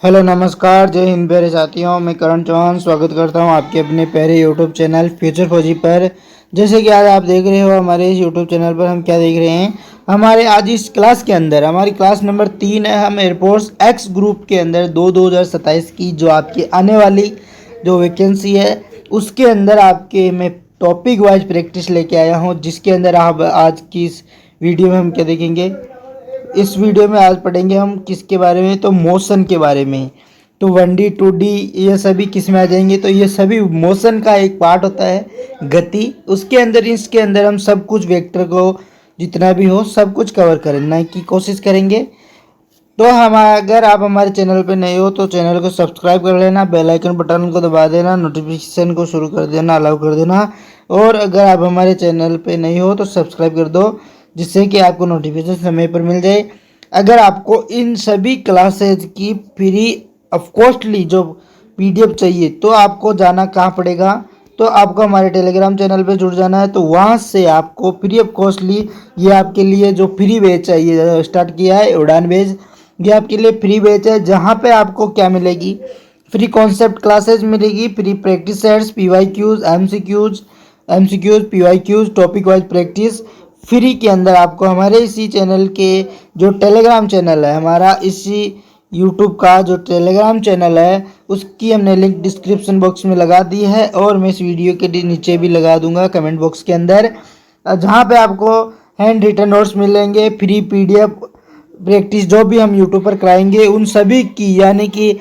Hello नमस्कार, जय हिंद प्यारे साथियों। मैं करण चौहान स्वागत करता हूं आपके अपने प्यारे यूट्यूब चैनल फ्यूचर फौजी पर। जैसे कि आज आप देख रहे हो हमारे इस यूट्यूब चैनल पर हम क्या देख रहे हैं। हमारे आज इस क्लास के अंदर हमारी क्लास नंबर 3 है। हम एयरफोर्स एक्स ग्रुप के अंदर 2027 की जो आपकी आने वाली जो वैकेंसी है उसके अंदर आपके मैं टॉपिक वाइज प्रैक्टिस लेके आया हूँ, जिसके अंदर आप आज की इस वीडियो में हम क्या देखेंगे। इस वीडियो में आज पढ़ेंगे हम किसके बारे में, तो मोशन के बारे में। तो 1D 2D ये सभी किस में आ जाएंगे, तो ये सभी मोशन का एक पार्ट होता है गति। उसके अंदर इसके अंदर हम सब कुछ वेक्टर को जितना भी हो सब कुछ कवर करने की कोशिश करेंगे। तो हम अगर आप हमारे चैनल पे नए हो तो चैनल को सब्सक्राइब कर लेना, बेल आइकन बटन को दबा देना, नोटिफिकेशन को शुरू कर देना, अलाउ कर देना। और अगर आप हमारे चैनल पे नहीं हो तो सब्सक्राइब कर दो, जिससे कि आपको नोटिफिकेशन समय पर मिल जाए। अगर आपको इन सभी क्लासेज की फ्री ऑफ कॉस्टली जो पीडीएफ चाहिए तो आपको जाना कहाँ पड़ेगा, तो आपको हमारे टेलीग्राम चैनल पे जुड़ जाना है। तो वहाँ से आपको फ्री ऑफ कॉस्टली ये आपके लिए जो फ्री बैच चाहिए स्टार्ट किया है उड़ान बैच, ये आपके लिए फ्री बैच है। जहाँ पे आपको क्या मिलेगी, फ्री कॉन्सेप्ट क्लासेज मिलेगी, free practice sets, PYQs, MCQs, PYQs, topic wise practice free के अंदर आपको हमारे इसी चैनल के जो टेलीग्राम चैनल है, हमारा इसी यूट्यूब का जो टेलीग्राम चैनल है उसकी हमने लिंक डिस्क्रिप्शन बॉक्स में लगा दी है, और मैं इस वीडियो के नीचे भी लगा दूंगा कमेंट बॉक्स के अंदर, जहाँ पे आपको हैंड रिटन नोट्स मिलेंगे, फ्री पीडीएफ प्रैक्टिस जो भी हम यूट्यूब पर कराएंगे उन सभी की, यानी कि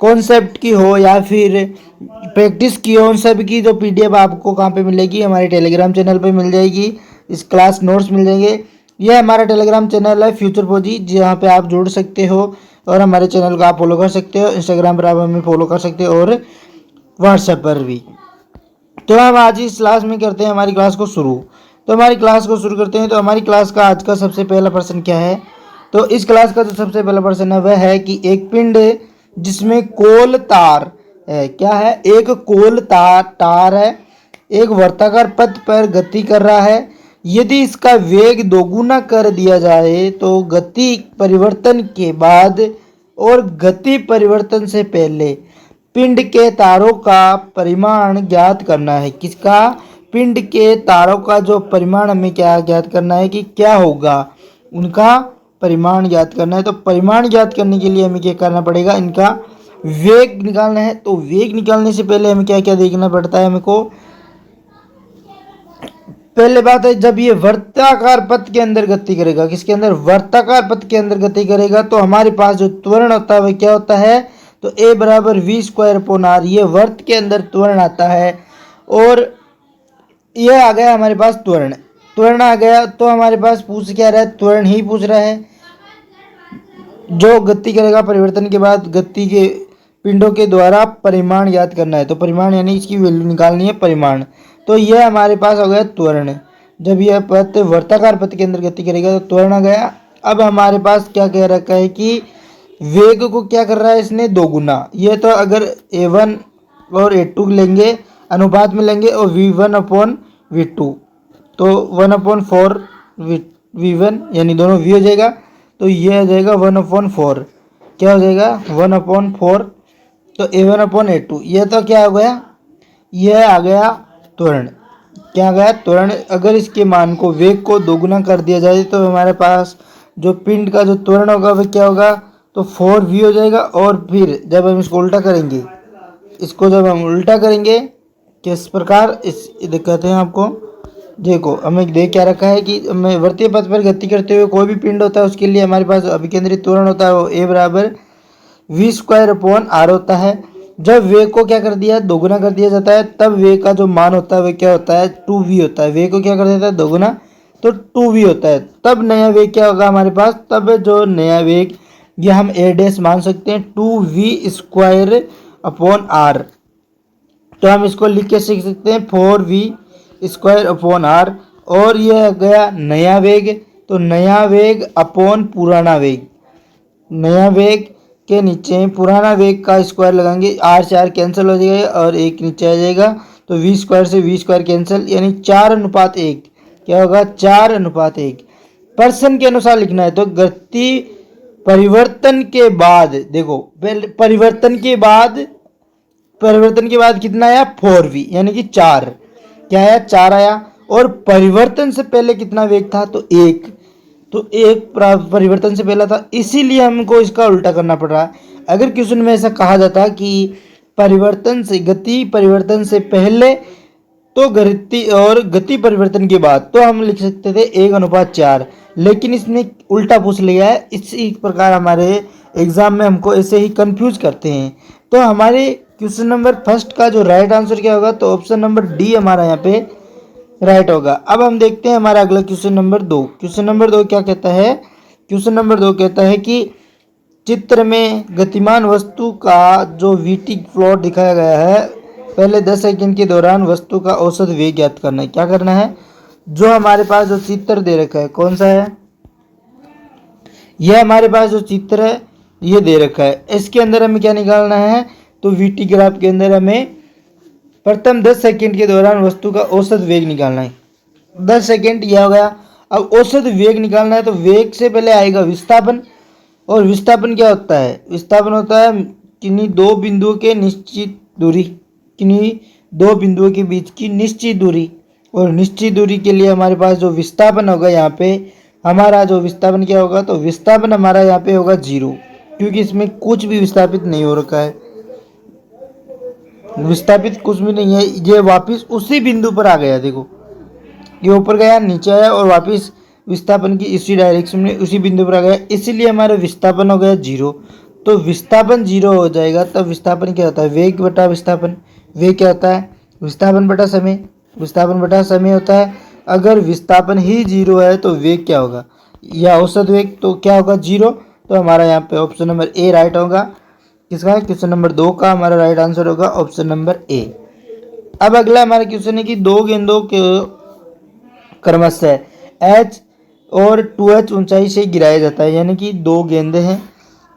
कॉन्सेप्ट की हो या फिर प्रैक्टिस की हो, उन सभी की जो पीडीएफ आपको कहाँ पे मिलेगी, हमारे टेलीग्राम चैनल पे मिल जाएगी। इस क्लास नोट्स मिल जाएंगे। यह हमारा टेलीग्राम चैनल है फ्यूचर फौजी, जहाँ पे आप जुड़ सकते हो और हमारे चैनल को आप फॉलो कर सकते हो। इंस्टाग्राम पर आप हमें फॉलो कर सकते हो और व्हाट्सएप पर भी। तो हम आज इस क्लास में करते हैं हमारी क्लास को शुरू। तो हमारी क्लास को शुरू करते हैं। तो हमारी क्लास का आज का सबसे पहला प्रश्न क्या है, तो इस क्लास का जो सबसे पहला प्रश्न है वह है कि एक पिंड जिसमें कोल तार है, क्या है, एक कोल तार है, एक वर्ताकार पथ पर गति कर रहा है। यदि इसका वेग दोगुना कर दिया जाए तो गति परिवर्तन के बाद और गति परिवर्तन से पहले पिंड के तारों का परिमाण ज्ञात करना है। किसका, पिंड के तारों का जो परिमाण हमें क्या ज्ञात करना है कि क्या होगा, उनका परिमाण ज्ञात करना है। तो परिमाण ज्ञात करने के लिए हमें क्या करना पड़ेगा, इनका वेग निकालना है। तो वेग निकालने से पहले हमें क्या क्या देखना पड़ता है, हमको पहले बात है जब ये वर्ताकार पथ के अंदर गति करेगा, किसके अंदर, वर्ताकार पथ के अंदर गति करेगा, तो हमारे पास जो त्वरण होता है वह क्या होता है, तो a बराबर v²/r, ये वर्त के अंदर त्वरण आता है। और ये आ गया हमारे पास त्वरण, त्वरण आ गया। तो हमारे पास पूछ क्या रहा है, त्वरण ही पूछ रहा है। जो गति करेगा परिवर्तन के बाद गति के पिंडों के द्वारा परिमाण ज्ञात करना है। तो परिमाण यानी इसकी वैल्यू निकालनी है, परिमाण। तो यह हमारे पास हो गया त्वरण। जब यह पथ वर्ताकार पथ के अंदर गति करेगा तो त्वरण आ गया। अब हमारे पास क्या कह रखा है कि वेग को क्या कर रहा है इसने, दोगुना। ये तो अगर a1 और a2 लेंगे अनुपात में लेंगे और v1/v2, तो 1/4 v1 यानी दोनों v हो जाएगा। तो ये आ जाएगा 1/4, क्या हो जाएगा 1/4। तो a1/a2 ये तो क्या हो गया, यह आ गया त्वरण। क्या आ गया, त्वरण। अगर इसके मान को वेग को दोगुना कर दिया जाए तो हमारे पास जो पिंड का जो त्वरण होगा वह क्या होगा, तो 4v हो जाएगा। और फिर जब हम इसको उल्टा करेंगे, इसको जब हम उल्टा करेंगे किस प्रकार, इस कहते हैं आपको, देखो हमें देख क्या रखा है कि हमें वर्तीय पथ पर गति करते हुए कोई भी पिंड होता है उसके लिए हमारे पास अभिकेंद्रित त्वरण होता है वो a बराबर v²/r होता है। जब वेग को क्या कर दिया, दोगुना कर दिया जाता है, तब वेग का जो मान होता है वह क्या होता है, 2v होता है। वेग को क्या कर देता है, दोगुना, तो 2v होता है। तब नया वेग क्या होगा हमारे पास, तब जो नया वेग ये हम a' मान सकते हैं 2v²/r। तो हम इसको लिख के सीख सकते हैं 4v²/r। और यह गया नया वेग। तो नया वेग अपॉन पुराना वेग, नया वेग के नीचे पुराना वेग का स्क्वायर लगाएंगे, r से r कैंसिल हो जाएगा और एक नीचे आ जाएगा। तो v² से v² कैंसिल, यानी 4:1। क्या होगा, 4:1। पर्सन के अनुसार लिखना है तो गति परिवर्तन के बाद देखो, पहले परिवर्तन के बाद कितना आया 4v, यानी कि 4, क्या आया 4 आया। और परिवर्तन से पहले कितना वेग था, तो 1, तो 1 परिवर्तन से पहला था, इसीलिए हमको इसका उल्टा करना पड़ रहा है। अगर क्वेश्चन में ऐसा कहा जाता कि गति परिवर्तन से पहले तो गति परिवर्तन के बाद, तो हम लिख सकते थे 1:4, लेकिन इसने उल्टा पूछ लिया है। इसी प्रकार हमारे एग्जाम में हमको ऐसे ही कंफ्यूज करते हैं। तो हमारे क्वेश्चन नंबर फर्स्ट का जो राइट आंसर क्या होगा, तो ऑप्शन नंबर डी हमारा यहाँ पे राइट होगा। अब हम देखते हैं हमारा अगला क्वेश्चन नंबर 2। क्वेश्चन नंबर 2 क्या कहता है, क्वेश्चन नंबर 2 कहता है कि चित्र में गतिमान वस्तु का जो वीटी प्लॉट दिखाया गया है, पहले 10 सेकंड के दौरान वस्तु का औसत वेग ज्ञात करना है। क्या करना है, जो हमारे पास जो चित्र दे रखा है, कौन सा है, यह हमारे पास जो चित्र है ये दे रखा है, इसके अंदर हमें क्या निकालना है, तो वीटी ग्राफ के अंदर हमें प्रथम 10 सेकंड के दौरान वस्तु का औसत वेग निकालना है। 10 सेकंड यह हो गया। अब औसत वेग निकालना है, तो वेग से पहले आएगा विस्थापन। और विस्थापन क्या होता है, विस्थापन होता है किन्हीं दो बिंदुओं के निश्चित दूरी, किन्हीं दो बिंदुओं के बीच की निश्चित दूरी। और निश्चित दूरी के लिए हमारे पास जो विस्थापन होगा, यहाँ पे हमारा जो विस्थापन क्या होगा, तो विस्थापन हमारा यहाँ पे होगा 0, क्योंकि इसमें कुछ भी विस्थापित नहीं हो रखा है, विस्थापित कुछ भी नहीं है। ये वापस उसी बिंदु पर आ गया, देखो ये ऊपर गया, नीचे आया और वापस विस्थापन की इसी डायरेक्शन में उसी बिंदु पर आ गया, इसीलिए हमारा विस्थापन हो गया 0। तो विस्थापन 0 हो जाएगा, तब विस्थापन क्या होता है, वेग बटा विस्थापन। वेग क्या होता है, विस्थापन बटा समय, विस्थापन बटा समय होता है। अगर विस्थापन ही 0 है तो वेग क्या होगा, या औसत वेग तो क्या होगा 0। तो हमारा यहाँ पे ऑप्शन नंबर ए राइट होगा। किसका, क्वेश्चन नंबर 2 का हमारा राइट आंसर होगा ऑप्शन नंबर ए। अब अगला हमारा क्वेश्चन है कि दो गेंदों के क्रमशः h और 2h ऊंचाई से गिराया जाता है, यानी कि दो गेंदे हैं,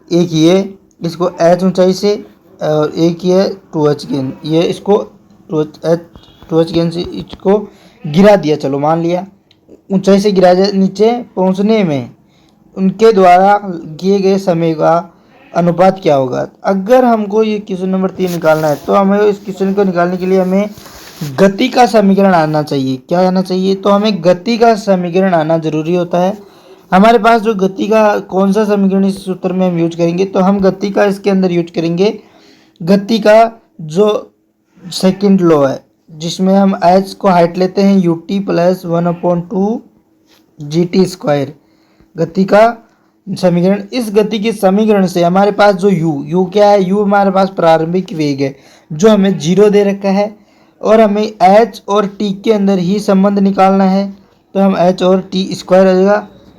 एक ये इसको h ऊंचाई से और एक ये 2h गेंद, ये इसको 2h गेंद से इसको गिरा दिया, चलो मान लिया ऊंचाई से गिराया, नीचे पहुंचने में उनके द्वारा किए गए समय का अनुपात क्या होगा। अगर हमको ये क्वेश्चन नंबर 3 निकालना है, तो हमें इस क्वेश्चन को निकालने के लिए हमें गति का समीकरण आना चाहिए। क्या आना चाहिए, तो हमें गति का समीकरण आना जरूरी होता है। हमारे पास जो गति का कौन सा समीकरण इस सूत्र में हम यूज करेंगे, तो हम गति का इसके अंदर यूज करेंगे गति का जो सेकंड लॉ है, जिसमें हम h को हाइट लेते हैं ut प्लस 1/2 GT²। गति का समीकरण, इस गति के समीकरण से हमारे पास जो u क्या है, u हमारे पास प्रारंभिक वेग है जो हमें 0 दे रखा है, और हमें h और t के अंदर ही संबंध निकालना है। तो हम h और t² आ जाएगा,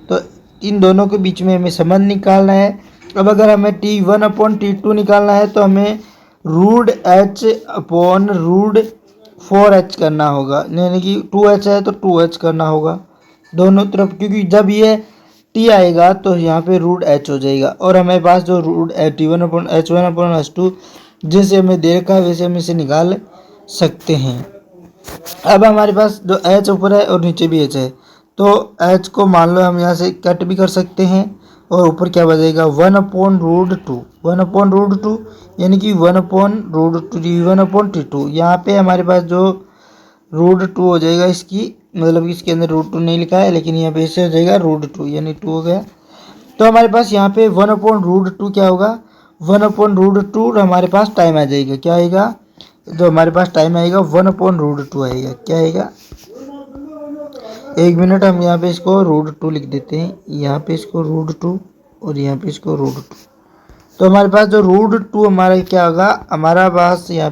तो इन दोनों के बीच में हमें संबंध निकालना है। अब अगर हमें t1/t2 निकालना है, तो हमें √h/√4h करना होगा, यानी कि 2h है तो 2h करना होगा दोनों तरफ, क्योंकि जब ये t आएगा तो यहाँ पे √h हो जाएगा। और हमारे पास जो t1/h1/h2 जैसे हमें दे रखा है वैसे हम इसे निकाल सकते हैं। अब हमारे पास जो h ऊपर है और नीचे भी h है, तो h को मान लो हम यहाँ से कट भी कर सकते हैं, और ऊपर क्या बचेगा 1/√2, 1/√2 यानी कि 1/√2 यहाँ पे हमारे पास जो √2 हो जाएगा, इसकी मतलब इसके अंदर √2 नहीं लिखा है, लेकिन यहाँ पे ऐसे हो जाएगा √2 यानी 2 हो गया। तो हमारे पास यहाँ पे 1/√2 क्या होगा, 1/√2 हमारे पास टाइम आ जाएगा। क्या आएगा, जो हमारे पास टाइम आएगा 1/√2 आएगा। क्या आएगा, 1 मिनट, हम यहाँ पे इसको √2 लिख देते हैं, यहाँ पे इसको √2 और यहाँ पे इसको √2। तो हमारे पास जो √2 हमारा क्या होगा, हमारा पास यहाँ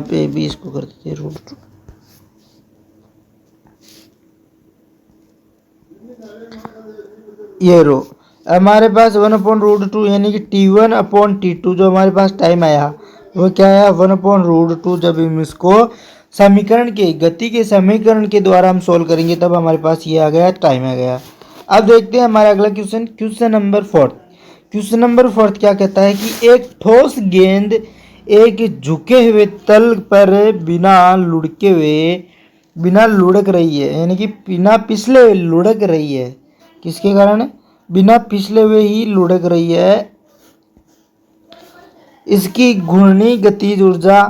पे भी इसको कर देते हैं √2। ये रो हमारे पास 1/√2 यानी कि t1/t2 जो हमारे पास टाइम आया वो क्या आया 1/√2। जब हम इसको समीकरण के गति के समीकरण के द्वारा हम सोल्व करेंगे, तब हमारे पास ये आ गया, टाइम आ गया। अब देखते हैं हमारा अगला question, question number 4। Question number 4 क्या कहता है कि एक ठोस गेंद एक झुके हुए तल पर बिना लुढ़क रही है, यानी कि बिना पिछले हुए लुढ़क रही है। किसके कारण, बिना फिसले हुए ही लुढ़क रही है। इसकी घूर्णी गतिज ऊर्जा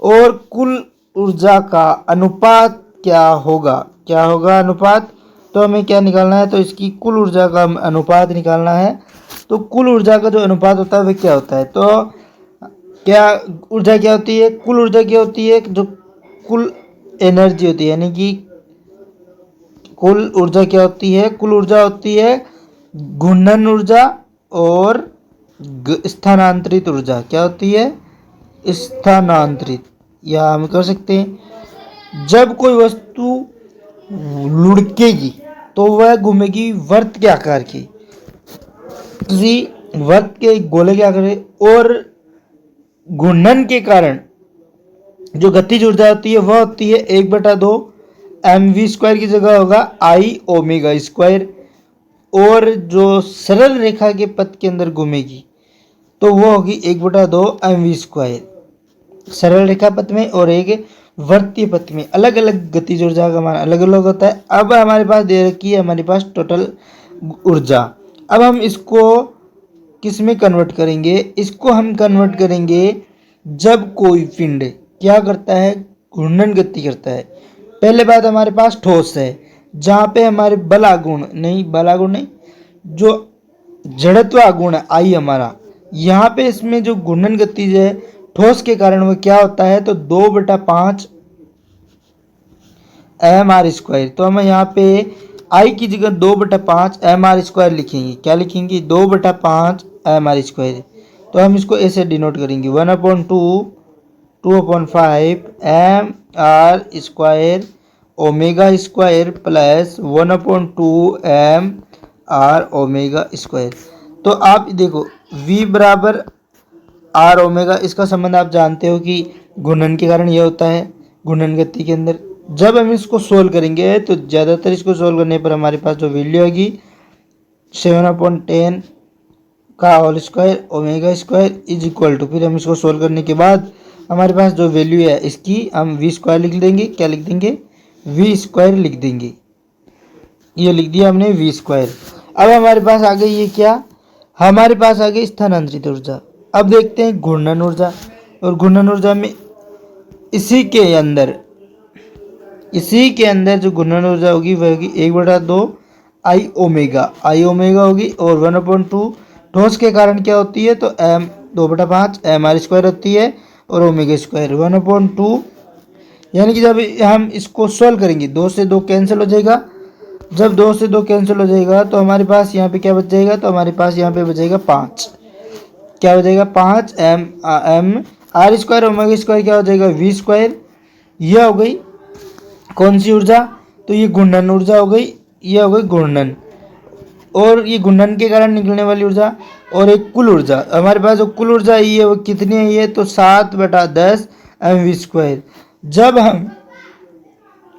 और कुल ऊर्जा का अनुपात क्या होगा? क्या होगा अनुपात? तो हमें क्या निकालना है? तो इसकी कुल ऊर्जा का अनुपात निकालना है। तो कुल ऊर्जा का जो अनुपात होता है वह क्या होता है? तो क्या ऊर्जा क्या होती है? कुल ऊर्जा क्या होती है? जो कुल एनर्जी होती है, यानी कि कुल ऊर्जा क्या होती है? कुल ऊर्जा होती है घूर्णन ऊर्जा और स्थानांतरित ऊर्जा। क्या होती है? स्थानांतरित। या हम कर सकते हैं जब कोई वस्तु लुढ़केगी तो वह घूमेगी वृत्त के आकार की, किसी वृत्त के गोले के आकार के, और घूर्णन के कारण जो गतिज ऊर्जा होती है वह होती है 1/2 mv² की जगह होगा आई ओमेगा स्क्वायर। और जो सरल रेखा के पथ के अंदर घूमेगी तो वो होगी 1/2 mv²। सरल रेखा पथ में और एक वर्तीय पथ में अलग अलग गतिज ऊर्जा का मान अलग अलग होता है। अब हमारे पास दे रखी है हमारे पास टोटल ऊर्जा। अब हम इसको किस में कन्वर्ट करेंगे? इसको हम कन्वर्ट करेंगे जब कोई पिंड क्या करता है? घूर्णन गति करता है। पहले बात हमारे पास ठोस है, जहाँ पे हमारे बलागुण नहीं, जो जड़त्व आगुण है आई हमारा, यहाँ पे इसमें जो घूर्णन गतिज है ठोस के कारण वो क्या होता है? तो 2/5 mr²। तो हम यहाँ पे आई की जगह 2/5 mr² लिखेंगे। क्या लिखेंगे? 2/5 mr²। तो हम इसको ऐसे डिनोट करेंगे 1/2 2/5 mr² omega square plus 1/2 mr ओमेगा²। तो आप देखो v बराबर आर ओमेगा, इसका संबंध आप जानते हो कि घूर्णन के कारण यह होता है घूर्णन गति के अंदर। जब हम इसको सोल्व करेंगे तो ज़्यादातर इसको सोल्व करने पर हमारे पास जो वैल्यू आएगी 7/10 का होल स्क्वायर ओमेगा² इज इक्वल टू, फिर हम इसको सोल्व करने के बाद हमारे पास जो वैल्यू है इसकी हम v² लिख देंगे। क्या लिख देंगे? v² लिख देंगे। ये लिख दिया हमने v²। अब हमारे पास आ गई ये क्या? हमारे पास आ गई स्थानांतरित ऊर्जा। अब देखते हैं घूर्णन ऊर्जा। और घूर्णन ऊर्जा में इसी के अंदर जो घूर्णन ऊर्जा होगी वह होगी 1/2 आई ओमेगा होगी और 1/2 ठोस के कारण क्या होती है? तो 2/5 mr² होती है और ओमेगा² 1/2। यानी कि जब हम इसको सोल्व करेंगे 2 से 2 कैंसिल हो जाएगा। जब 2 से 2 कैंसिल हो जाएगा तो हमारे पास यहाँ पे क्या बच जाएगा? तो हमारे पास यहाँ पे बचेगा 5। क्या हो जाएगा? 5 mr² ओमेगा² क्या हो जाएगा? v²। यह हो गई कौन सी ऊर्जा? तो ये घूर्णन ऊर्जा हो गई। यह हो गई घूर्णन, और ये घूर्णन के कारण निकलने वाली ऊर्जा। और एक कुल ऊर्जा, हमारे पास जो कुल ऊर्जा आई है वो कितनी है? ये तो 7/10 mv²। जब हम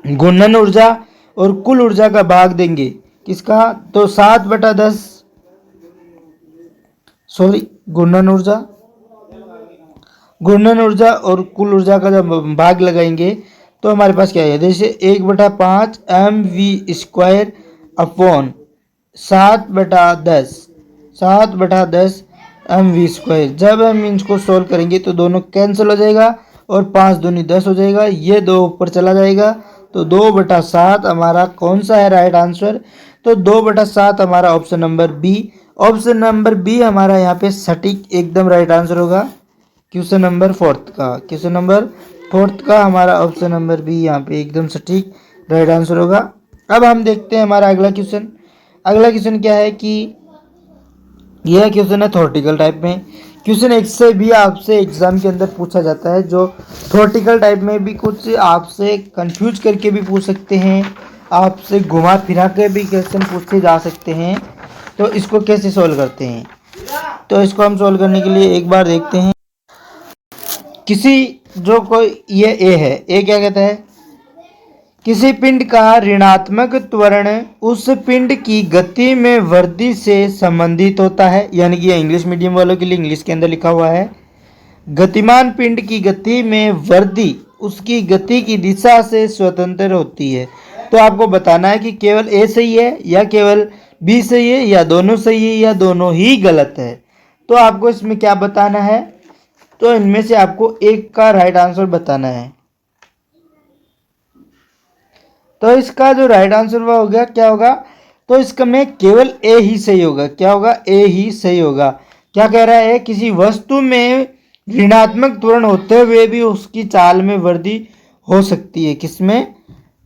घूर्णन ऊर्जा और कुल ऊर्जा का भाग देंगे किसका? तो 7/10 घूर्णन ऊर्जा और कुल ऊर्जा का जब भाग लगाएंगे तो हमारे पास क्या है? जैसे 1/5 mv² अपॉन 7/10 mv²। जब हम इसको सोल्व करेंगे तो दोनों कैंसिल हो जाएगा और 5 दूनी 10 हो जाएगा। ये 2 ऊपर चला जाएगा तो 2/7 हमारा कौन सा है राइट आंसर? तो 2/7 हमारा option number b. Option number b हमारा यहाँ पे सटीक एकदम राइट आंसर होगा क्वेश्चन नंबर 4th का हमारा ऑप्शन नंबर बी यहाँ पे एकदम सटीक राइट आंसर होगा। अब हम देखते हैं हमारा अगला क्वेश्चन क्या है कि यह क्वेश्चन है थ्योरेटिकल टाइप में। क्वेश्चन एक से भी आपसे एग्जाम के अंदर पूछा जाता है, जो थ्योरेटिकल टाइप में भी कुछ आपसे कंफ्यूज करके भी पूछ सकते हैं, आपसे घुमा फिरा के भी क्वेश्चन पूछे जा सकते हैं। तो इसको कैसे सोल्व करते हैं? तो इसको हम सोल्व करने के लिए एक बार देखते हैं। जो कोई ये ए है, ए क्या कहता है? किसी पिंड का ऋणात्मक त्वरण उस पिंड की गति में वृद्धि से संबंधित होता है। यानी कि इंग्लिश मीडियम वालों के लिए इंग्लिश के अंदर लिखा हुआ है, गतिमान पिंड की गति में वृद्धि उसकी गति की दिशा से स्वतंत्र होती है। तो आपको बताना है कि केवल ए सही है या केवल बी सही है या दोनों सही है या दोनों ही गलत है। तो आपको इसमें क्या बताना है, तो इनमें से आपको एक का राइट आंसर बताना है। तो इसका जो राइट आंसर वो हो गया, क्या होगा, तो इसका में केवल ए ही सही होगा। क्या होगा, ए ही सही होगा। क्या कह रहा है, किसी वस्तु में ऋणात्मक त्वरण होते हुए भी उसकी चाल में वृद्धि हो सकती है। किसमें,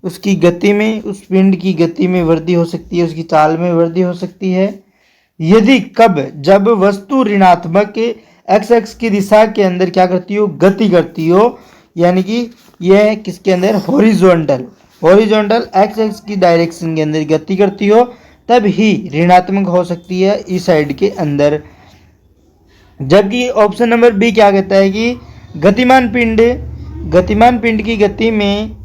उसकी गति में, उस पिंड की गति में वृद्धि हो सकती है, उसकी चाल में वृद्धि हो सकती है। यदि कब, जब वस्तु ऋणात्मक एक्स एक्स की दिशा के अंदर क्या करती हो, गति करती हो, यानी कि यह किसके अंदर, हॉरिजॉन्टल हॉरिजॉन्टल एक्स एक्स की डायरेक्शन के अंदर गति करती हो, तब ही ऋणात्मक हो सकती है इस साइड के अंदर। जबकि ऑप्शन नंबर बी क्या कहता है कि गतिमान पिंड की गति में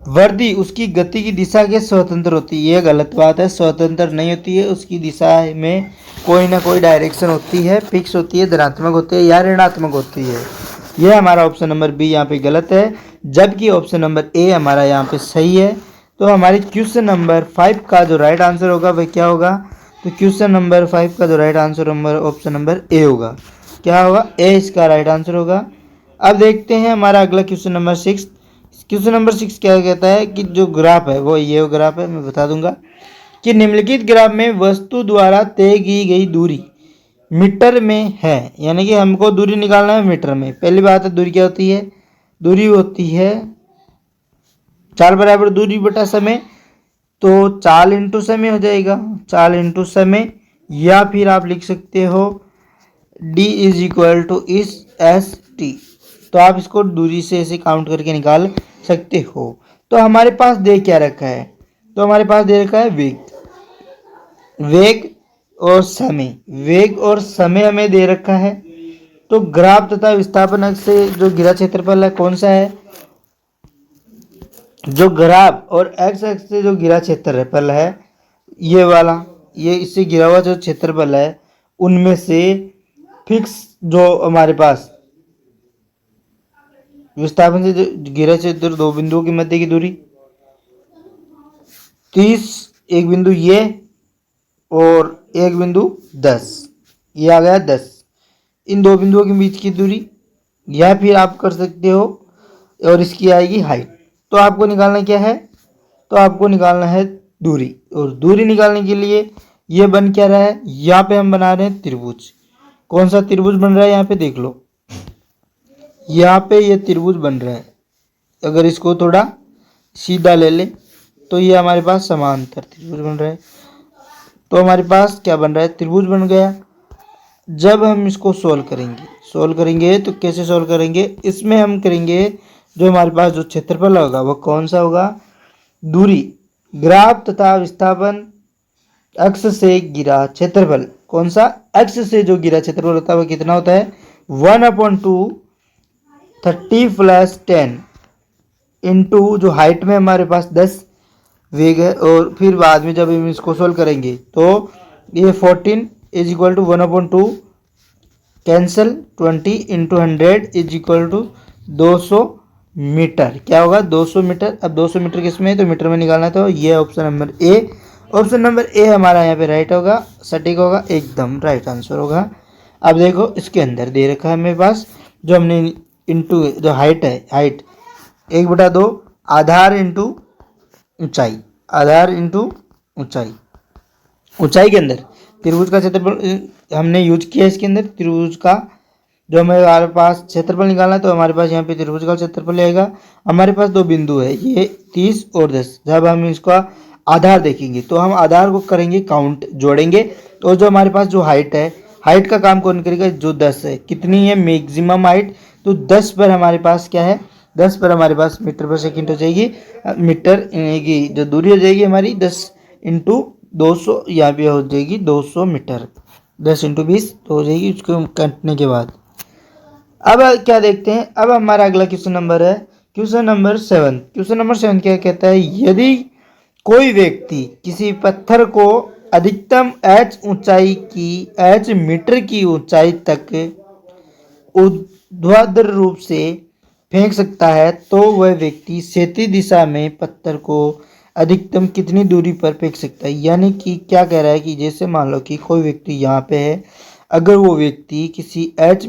वृद्धि उसकी गति की दिशा के स्वतंत्र होती है। यह गलत बात है, स्वतंत्र नहीं होती है, उसकी दिशा में कोई ना कोई डायरेक्शन होती है, फिक्स होती है, धनात्मक होती है या ऋणात्मक होती है। यह हमारा ऑप्शन नंबर बी यहाँ पे गलत है, जबकि ऑप्शन नंबर ए हमारा यहाँ पे सही है। तो हमारे क्वेश्चन नंबर 5 का जो राइट आंसर होगा वह क्या होगा, तो क्वेश्चन नंबर 5 का जो right answer option number A होगा। क्या होगा, ए इसका राइट आंसर होगा। अब देखते हैं हमारा अगला क्वेश्चन नंबर 6। क्वेश्चन नंबर 6 क्या कहता है कि जो ग्राफ है वो ये ग्राफ है, मैं बता दूंगा कि निम्नलिखित ग्राफ में वस्तु द्वारा तय की गई दूरी मीटर में है। यानी कि हमको दूरी निकालना है मीटर में। पहली बात है, दूरी क्या होती है, दूरी होती है चाल बराबर दूरी बटा समय। तो चाल इंटू समय हो जाएगा, चाल इंटू समय, या फिर आप लिख सकते हो d इज इक्वल टू इस एस टी। तो आप इसको दूरी से ऐसे काउंट करके निकाल सकते हो। तो हमारे पास दे क्या रखा है, तो हमारे पास दे रखा है वेग और समय। वेग और समय हमें दे रखा है। तो ग्राफ तथा विस्थापन अक्ष से जो घिरा क्षेत्रफल है कौन सा है, जो ग्राफ और एक्स अक्ष से जो घिरा क्षेत्रफल है ये वाला, ये इससे घिरा हुआ जो क्षेत्रफल है उनमें से फिक्स जो हमारे पास विस्थापन से जो घिरा क्षेत्र दो बिंदुओं के मध्य की दूरी 30, एक बिंदु ये और एक बिंदु 10, ये आ गया 10, इन दो बिंदुओं के बीच की दूरी, या फिर आप कर सकते हो और इसकी आएगी हाइट। तो आपको निकालना क्या है, तो आपको निकालना है दूरी। और दूरी निकालने के लिए ये बन क्या रहा है, यहाँ पे हम बना रहे हैं त्रिभुज। कौन सा त्रिभुज बन रहा है, यहाँ पे देख लो, यहाँ पे ये त्रिभुज बन रहा है। अगर इसको थोड़ा सीधा ले ले तो ये हमारे पास समांतर त्रिभुज बन रहा है। तो हमारे पास क्या बन रहा है, त्रिभुज बन गया। जब हम इसको सोल्व करेंगे तो कैसे सोल्व करेंगे, इसमें हम करेंगे जो हमारे पास जो क्षेत्रफल होगा वो कौन सा होगा, दूरी, ग्राफ तथा विस्थापन अक्ष से गिरा क्षेत्रफल, कौन सा, अक्ष से जो गिरा क्षेत्रफल होता है वो कितना होता है 1/2 30 + 10 इंटू जो हाइट में हमारे पास 10 वेग है। और फिर बाद में जब हम इसको सोल्व करेंगे तो ये 14 is equal to 1/2 cancel 20 into 100 is equal to 200 metre. क्या होगा, 200 मीटर। अब 200 मीटर किस में है, तो मीटर में निकालना है। तो ये option number A, option number A हमारा यहाँ पे राइट होगा, सटीक होगा, एकदम राइट आंसर होगा। अब देखो इसके अंदर दे रखा है मेरे पास जो हमने इंटू जो हाइट है, हाइट 1/2 आधार इंटू ऊंचाई, आधार इंटू ऊंचाई। ऊंचाई के अंदर त्रिभुज का क्षेत्रफल हमने यूज किया इसके अंदर। त्रिभुज का जो हमारे पास क्षेत्रफल निकालना है तो हमारे पास यहाँ पे त्रिभुज का क्षेत्रफल आएगा। हमारे पास दो बिंदु है, ये 30 और 10। जब हम इसका आधार देखेंगे तो हम आधार को करेंगे काउंट, जोड़ेंगे। तो जो हमारे पास जो हाइट है, हाइट का काम कौन करेगा, जो 10 है। कितनी है मैक्सिमम हाइट, तो 10 पर हमारे पास क्या है, 10 पर हमारे पास मीटर पर सेकंड हो जाएगी। मीटर की जो दूरी हो जाएगी हमारी 10 इंटू 200, यहाँ पे हो जाएगी 200 मीटर। 10 इंटू 20 तो हो जाएगी उसको काटने के बाद। अब क्या देखते हैं, अब हमारा अगला क्वेश्चन नंबर है क्वेश्चन नंबर 7। क्वेश्चन नंबर 7 क्या कहता है, यदि कोई व्यक्ति किसी पत्थर को अधिकतम h मीटर की ऊंचाई तक ऊर्ध्वाधर रूप से फेंक सकता है तो वह व्यक्ति क्षैतिज दिशा में पत्थर को अधिकतम कितनी दूरी पर फेंक सकता है। यानी कि क्या कह रहा है कि जैसे मान लो कि कोई व्यक्ति यहाँ पे है, अगर वो व्यक्ति किसी एच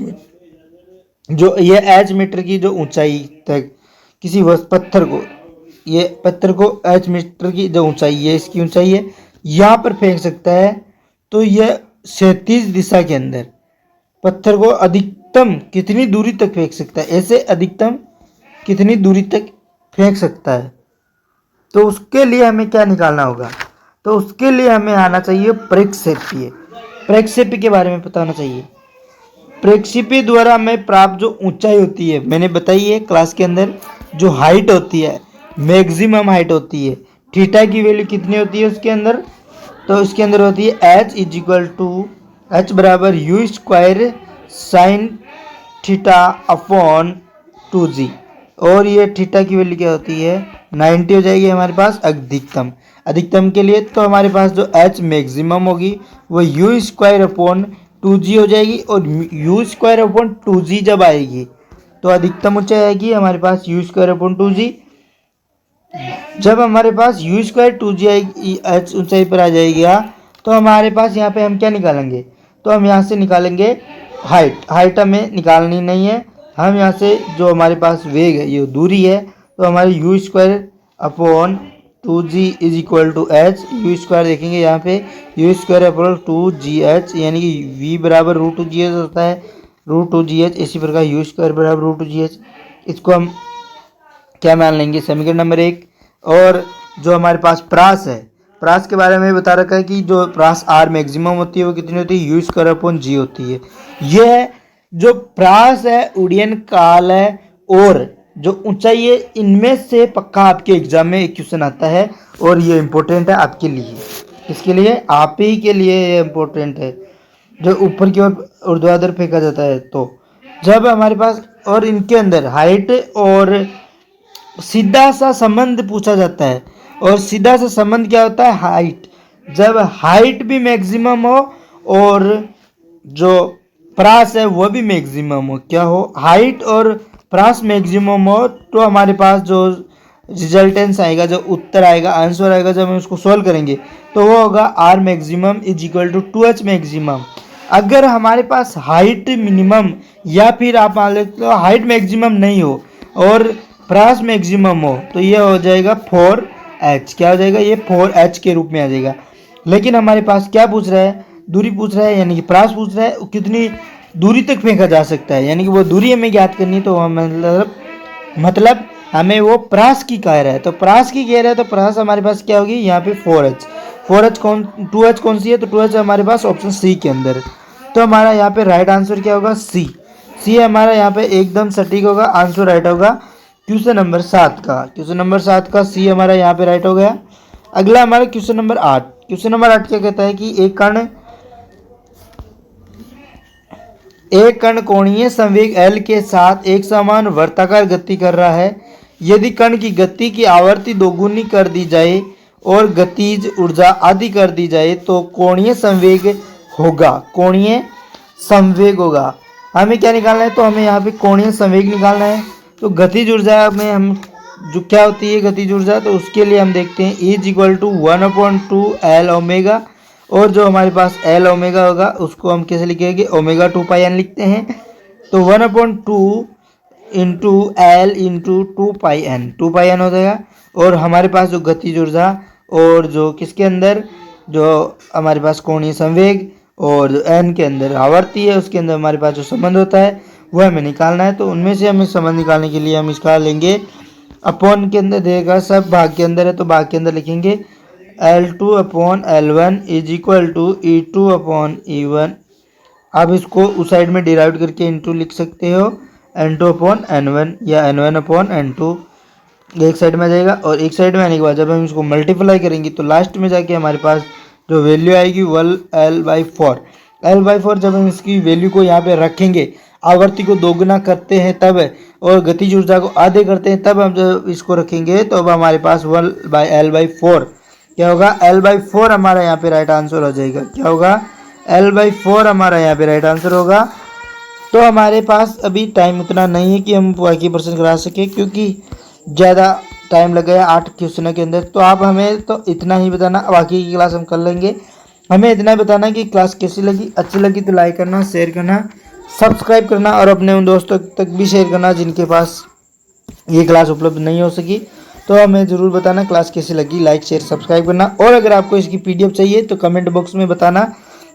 मीटर की जो ऊंचाई तक किसी पत्थर को, ये पत्थर को एच मीटर की जो ऊंचाई है, इसकी ऊंचाई है, यहाँ पर फेंक सकता है, तो यह 37 दिशा के अंदर पत्थर को अधिकतम कितनी दूरी तक फेंक सकता है, ऐसे अधिकतम कितनी दूरी तक फेंक सकता है। तो उसके लिए हमें क्या निकालना होगा, तो उसके लिए हमें आना चाहिए प्रक्षेपीय। प्रक्षेपी के बारे में पता होना चाहिए। प्रक्षेपी द्वारा हमें प्राप्त जो ऊंचाई होती है, मैंने बताई है क्लास के अंदर, जो हाइट होती है, मैक्सिमम हाइट होती है, थीटा की वैल्यू कितनी होती है उसके अंदर, तो इसके अंदर होती है h is equal to H बराबर U square sine theta upon 2g, और ये थीटा की वैल्यू क्या होती है 90 हो जाएगी हमारे पास अधिकतम। अधिकतम के लिए तो हमारे पास जो h मैक्सिमम होगी वो यू स्क्वायर अपॉन 2g हो जाएगी, और यू स्क्वायर अपॉन 2g जब आएगी तो अधिकतम ऊंचाई आएगी हमारे पास यू स्क्वायर अपॉन 2g। जब हमारे पास यू स्क्वायर 2g आएगी, h ऊंचाई पर आ जाएगी, तो हमारे पास यहाँ पे हम क्या निकालेंगे, तो हम यहाँ से निकालेंगे हाइट हमें निकालनी नहीं है, हम यहाँ से जो हमारे पास वेग है, ये दूरी है, तो हमारे u square upon 2g is equal to h, u square देखेंगे यहाँ पे यू स्क्वायर अपॉन 2gh, यानी कि v बराबर √2gh होता है, √2gh। इसी प्रकार यू स्क्वायर बराबर √2gh, इसको हम क्या मान लेंगे समीकरण नंबर 1। और जो हमारे पास प्रास है, प्रास के बारे में बता रखा है कि जो प्रास आर मैक्सिमम होती है वो कितनी होती है, यू स्क्वायर अपॉन जी होती है। यह जो प्रास है उड़ीयन काल है और जो ऊंचाई है, इनमें से पक्का आपके एग्जाम में एक क्वेश्चन आता है, और ये इंपॉर्टेंट है आपके लिए। इसके लिए आप ही के लिए ये इंपॉर्टेंट है, जो ऊपर की ओर ऊर्ध्वाधर फेंका जाता है। तो जब हमारे पास और इनके अंदर हाइट और सीधा सा संबंध पूछा जाता है, और सीधा सा संबंध क्या होता है, हाइट। जब हाइट भी मैक्सिमम हो और जो प्रास है वो भी मैक्सिमम हो, क्या हो, हाइट और प्रास मैक्सिमम हो, तो हमारे पास जो रिजल्टेंस आएगा, जो उत्तर आएगा, आंसर आएगा, जब हम उसको सॉल्व करेंगे तो वो होगा r maximum is equal to 2h maximum. अगर हमारे पास हाइट मिनिमम या फिर आप मान लेते हो हाइट मैक्सिमम नहीं हो और प्रास मैक्सिमम हो, तो ये हो जाएगा 4h। क्या हो जाएगा, ये 4h के रूप में आ जाएगा। लेकिन हमारे पास क्या पूछ रहा है, दूरी पूछ रहा है, यानी कि प्रास पूछ रहा है, कितनी दूरी तक फेंका जा सकता है, यानी कि वो दूरी हमें ज्ञात करनी है। तो मतलब हमें वो प्रास की कह रहा है, तो प्रास की कह रहा है, तो प्रास हमारे पास क्या होगी यहाँ पे 4h कौन, 2h कौन सी है, तो 2h हमारे पास ऑप्शन सी के अंदर है। तो हमारा यहाँ पे राइट आंसर क्या होगा, सी हमारा यहाँ पे एकदम सटीक होगा, आंसर राइट होगा क्वेश्चन नंबर 7 का। क्वेश्चन नंबर 7 का सी हमारा यहाँ पे राइट हो गया। अगला हमारा क्वेश्चन नंबर 8। क्वेश्चन नंबर 8 क्या कहता है कि एक कण कोणीय संवेग L के साथ एक समान वर्ताकार गति कर रहा है। यदि कण की गति की आवृत्ति दोगुनी कर दी जाए और गतिज ऊर्जा आधी कर दी जाए तो कोणीय संवेग होगा। कोणीय संवेग होगा, हमें क्या निकालना है, तो हमें यहाँ पे कोणीय संवेग निकालना है। तो गतिज ऊर्जा में हम जो क्या होती है गतिज ऊर्जा, तो उसके लिए हम देखते हैं E is equal to 1/2 L omega, और जो हमारे पास L ओमेगा होगा उसको हम कैसे लिखेंगे, ओमेगा 2πn लिखते हैं। तो 1/2 इंटू L इंटू 2πn हो जाएगा। और हमारे पास जो गतिज ऊर्जा और जो किसके अंदर, जो हमारे पास कोणीय संवेग और जो n के अंदर आवर्ती है, उसके अंदर हमारे पास जो संबंध होता है वो हमें निकालना है। तो उनमें से हमें संबंध निकालने के लिए हम इसका लेंगे अपॉन के अंदर देगा, सब भाग के अंदर है तो भाग के अंदर लिखेंगे L2/L1 is equal to E2/E1। आप इसको उस साइड में डिराइव करके इंटू लिख सकते हो N2/N1 या N1/N2, एक साइड में आ जाएगा। और एक साइड में आने के बाद जब हम इसको मल्टीप्लाई करेंगे तो लास्ट में जाके हमारे पास जो वैल्यू आएगी वो L/4। जब हम इसकी वैल्यू को यहाँ पे रखेंगे, आवृत्ति को दोगुना करते हैं तब, और गतिज ऊर्जा को आधे करते हैं तब हम जब इसको रखेंगे, तो अब हमारे पास 1/L/4 क्या होगा, L/4 हमारा यहाँ पे राइट आंसर हो जाएगा। क्या होगा, L/4 हमारा यहाँ पे राइट आंसर होगा। तो हमारे पास अभी टाइम उतना नहीं है कि हम बाकी प्रश्न करा सके, क्योंकि ज़्यादा टाइम लग गया 8 क्वेश्चनों के अंदर। तो आप हमें तो इतना ही बताना, बाकी की क्लास हम कर लेंगे। हमें इतना बताना कि क्लास कैसी लगी, अच्छी लगी तो लाइक करना, शेयर करना, सब्सक्राइब करना और अपने उन दोस्तों तक भी शेयर करना जिनके पास ये क्लास उपलब्ध नहीं हो सकी। तो हमें ज़रूर बताना क्लास कैसी लगी, लाइक शेयर सब्सक्राइब करना। और अगर आपको इसकी पीडीएफ चाहिए तो कमेंट बॉक्स में बताना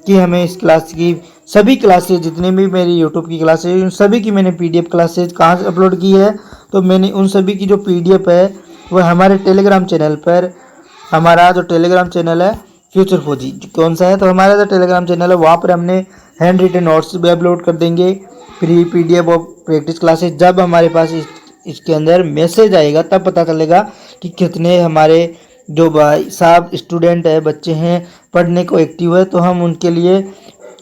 कि हमें इस क्लास की सभी क्लासेज, जितने भी मेरी यूट्यूब की क्लासेज, उन सभी की मैंने पीडीएफ क्लासेज कहाँ से अपलोड की है। तो मैंने उन सभी की जो पीडीएफ है वो हमारे टेलीग्राम चैनल पर, हमारा जो टेलीग्राम चैनल है फ्यूचर फौजी, कौन सा है, तो हमारा जो टेलीग्राम चैनल है वहाँ पर हमने हैंड रिटन नोट्स भी अपलोड कर देंगे, फ्री पीडीएफ और प्रैक्टिस क्लासेज। जब हमारे पास इसके अंदर मैसेज आएगा तब पता चलेगा कि कितने हमारे जो भाई साहब स्टूडेंट है, बच्चे हैं, पढ़ने को एक्टिव है। तो हम उनके लिए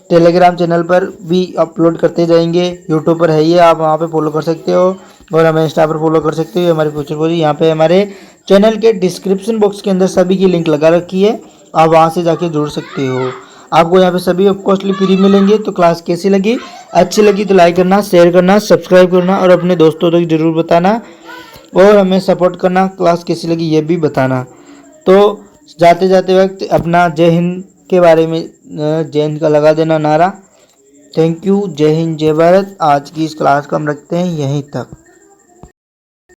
टेलीग्राम चैनल पर भी अपलोड करते जाएंगे। यूट्यूब पर है ये, आप वहाँ पे फॉलो कर सकते हो और हमें इंस्टा पर फॉलो कर सकते हो। हमारे फ्यूचर फौजी यहाँ पे हमारे चैनल के डिस्क्रिप्शन बॉक्स के अंदर सभी की लिंक लगा रखी है, आप वहाँ से जाके जुड़ सकते हो। आपको यहाँ पे सभी ऑफकोर्सली फ्री मिलेंगे। तो क्लास कैसी लगी, अच्छी लगी तो लाइक करना, शेयर करना, सब्सक्राइब करना और अपने दोस्तों तक जरूर बताना और हमें सपोर्ट करना। क्लास कैसी लगी ये भी बताना। तो जाते जाते वक्त अपना जय हिंद के बारे में, जय हिंद का लगा देना नारा। थैंक यू, जय हिंद जय भारत। आज की इस क्लास को हम रखते हैं यहीं तक।